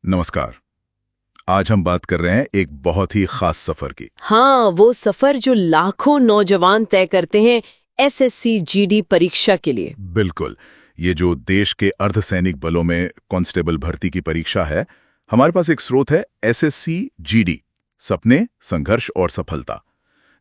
नमस्कार। आज हम बात कर रहे हैं एक बहुत ही खास सफर की। हाँ, वो सफर जो लाखों नौजवान तय करते हैं एसएससी जीडी परीक्षा के लिए। बिल्कुल, ये जो देश के अर्धसैनिक बलों में कांस्टेबल भर्ती की परीक्षा है, हमारे पास एक स्रोत है एसएससी जीडी, सपने, संघर्ष और सफलता,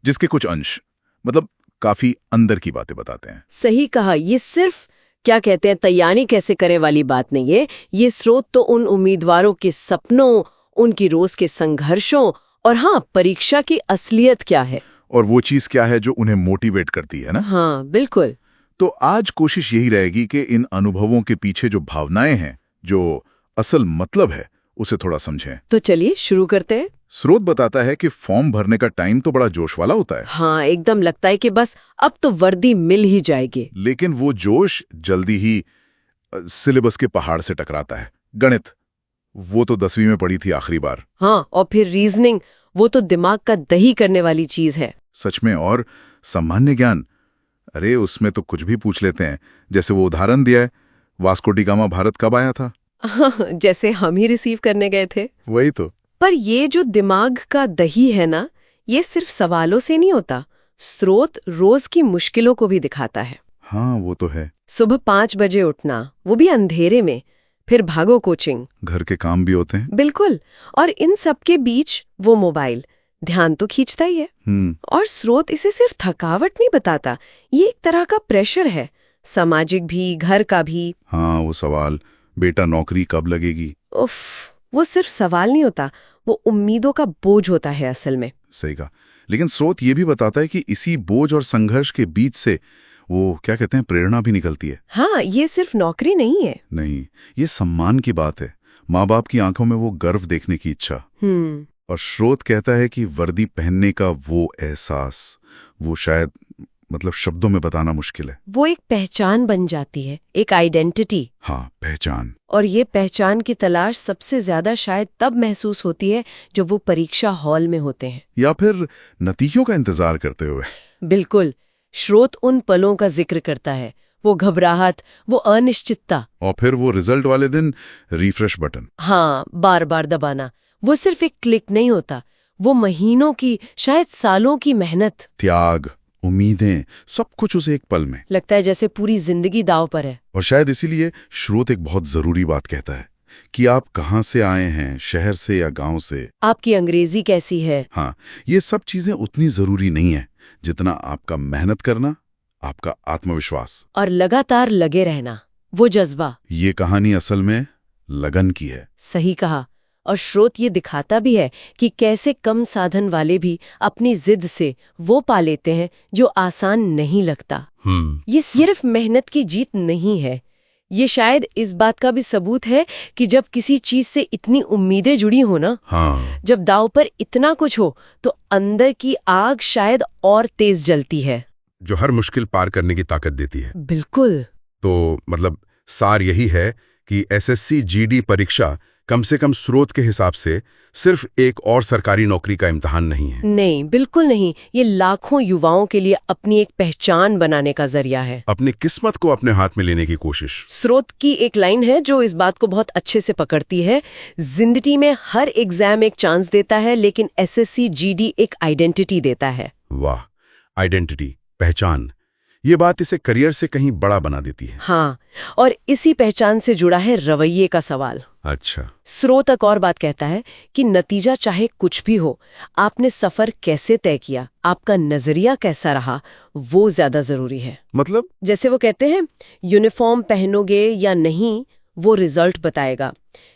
जिसके कुछ अंश मतलब काफी अंदर की बातें बताते हैं। सही कहा, ये सिर्फ क्या कहते हैं तैयारी कैसे करें वाली बात नहीं है। ये स्रोत तो उन उम्मीदवारों के सपनों, उनकी रोज के संघर्षों और हाँ, परीक्षा की असलियत क्या है और वो चीज क्या है जो उन्हें मोटिवेट करती है ना। हाँ बिल्कुल। तो आज कोशिश यही रहेगी कि इन अनुभवों के पीछे जो भावनाएं हैं, जो असल मतलब है, उसे थोड़ा समझें। तो चलिए शुरू करते हैं। स्रोत बताता है कि फॉर्म भरने का टाइम तो बड़ा जोश वाला होता है। हाँ, एकदम लगता है कि बस अब तो वर्दी मिल ही जाएगी। लेकिन वो जोश जल्दी ही सिलेबस के पहाड़ से टकराता है। गणित, वो तो 10वीं में पढ़ी थी आखिरी बार। हाँ, और फिर रीजनिंग, वो तो दिमाग का दही करने वाली चीज है। सच में। और सामान्य ज्ञान, अरे उसमें तो कुछ भी पूछ लेते हैं। जैसे वो उदाहरण दिया है, वास्को डी गामा भारत कब आया था? जैसे हम ही रिसीव करने गए थे। वही तो। पर ये जो दिमाग का दही है ना, ये सिर्फ सवालों से नहीं होता। स्रोत रोज की मुश्किलों को भी दिखाता है। हाँ वो तो है। सुबह 5 बजे उठना, वो भी अंधेरे में, फिर भागो कोचिंग, घर के काम भी होते हैं। बिल्कुल। और इन सब के बीच वो मोबाइल, ध्यान तो खींचता ही है। और स्रोत इसे सिर्फ थकावट नहीं बताता, ये एक तरह का प्रेशर है, सामाजिक भी, घर का भी। हाँ, वो सवाल, बेटा नौकरी कब लगेगी? उफ, वो सिर्फ सवाल नहीं होता, वो उम्मीदों का बोझ होता है असल में। सही कहा। लेकिन स्रोत ये भी बताता है कि इसी बोझ और संघर्ष के बीच से वो क्या कहते हैं, प्रेरणा भी निकलती है। हाँ, ये सिर्फ नौकरी नहीं है। नहीं, ये सम्मान की बात है। माँ बाप की आंखों में वो गर्व देखने की इच्छा। और स्रोत कहता है कि वर्दी पहनने का वो एहसास, वो शायद मतलब शब्दों में बताना मुश्किल है। वो एक पहचान बन जाती है, एक आइडेंटिटी। हाँ, पहचान। और ये पहचान की तलाश सबसे ज्यादा शायद तब महसूस होती है जब वो परीक्षा हॉल में होते हैं, या फिर नतीजों का इंतजार करते हुए। बिल्कुल। स्रोत उन पलों का जिक्र करता है, वो घबराहट, वो अनिश्चितता। और फिर वो रिजल्ट वाले दिन रिफ्रेश बटन। हाँ, बार बार दबाना। वो सिर्फ एक क्लिक नहीं होता, वो महीनों की, शायद सालों की मेहनत, त्याग, उम्मीदें, सब कुछ उसे एक पल में। लगता है जैसे पूरी जिंदगी दांव पर है। और शायद इसीलिए स्रोत एक बहुत जरूरी बात कहता है कि आप कहाँ से आए हैं, शहर से या गांव से, आपकी अंग्रेजी कैसी है। हाँ, ये सब चीजें उतनी जरूरी नहीं है जितना आपका मेहनत करना, आपका आत्मविश्वास और लगातार लगे रहना, वो जज्बा। ये कहानी असल में लगन की है। सही कहा। और स्रोत ये दिखाता भी है कि कैसे कम साधन वाले भी अपनी जिद से वो पा लेते हैं जो आसान नहीं लगता। ये सिर्फ मेहनत की जीत नहीं है, ये शायद इस बात का भी सबूत है कि जब किसी चीज से इतनी उम्मीदें जुड़ी हो ना, हाँ, जब दांव पर इतना कुछ हो, तो अंदर की आग शायद और तेज जलती है, जो हर मुश्किल पार करने की ताकत देती है। बिल्कुल। तो मतलब सार यही है कि एसएससी जीडी परीक्षा कम से कम स्रोत के हिसाब से सिर्फ एक और सरकारी नौकरी का इम्तिहान नहीं है। नहीं, बिल्कुल नहीं। ये लाखों युवाओं के लिए अपनी एक पहचान बनाने का जरिया है, अपनी किस्मत को अपने हाथ में लेने की कोशिश। स्रोत की एक लाइन है जो इस बात को बहुत अच्छे से पकड़ती है। जिंदगी में हर एग्जाम एक चांस देता है, लेकिन एसएससी जीडी एक आइडेंटिटी देता है। वाह, आइडेंटिटी, पहचान, ये बात इसे करियर से कहीं बड़ा बना देती है। हाँ, और इसी पहचान से जुड़ा है रवैये का सवाल। अच्छा। स्रोत एक और बात कहता है कि नतीजा चाहे कुछ भी हो, आपने सफर कैसे तय किया, आपका नजरिया कैसा रहा, वो ज्यादा जरूरी है। मतलब जैसे वो कहते हैं, यूनिफॉर्म पहनोगे या नहीं वो रिजल्ट बताएगा,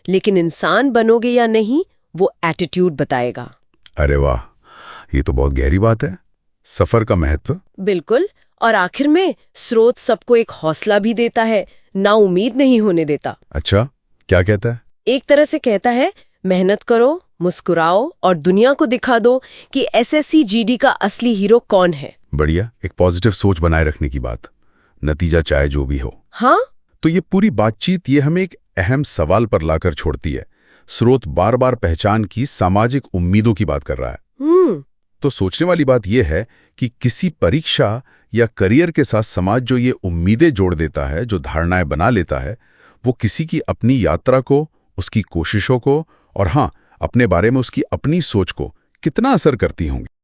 लेकिन इंसान बनोगे या नहीं वो एटीट्यूड बताएगा। अरे वाह, ये तो बहुत गहरी बात है। सफर का महत्व। बिल्कुल। और आखिर में स्रोत सबको एक हौसला भी देता है, ना उम्मीद नहीं होने देता। अच्छा, क्या कहता है? एक तरह से कहता है, मेहनत करो, मुस्कुराओ और दुनिया को दिखा दो कि एसएससी जीडी का असली हीरो कौन है। बढ़िया, एक पॉजिटिव सोच बनाए रखने की बात, नतीजा चाहे जो भी हो। हाँ, तो ये पूरी बातचीत ये हमें एक अहम सवाल पर लाकर छोड़ती है। स्रोत बार बार पहचान की, सामाजिक उम्मीदों की बात कर रहा है। तो सोचने वाली बात यह है कि किसी परीक्षा या करियर के साथ समाज जो ये उम्मीदें जोड़ देता है, जो धारणाएं बना लेता है, वो किसी की अपनी यात्रा को, उसकी कोशिशों को और हाँ, अपने बारे में उसकी अपनी सोच को कितना असर करती होंगी।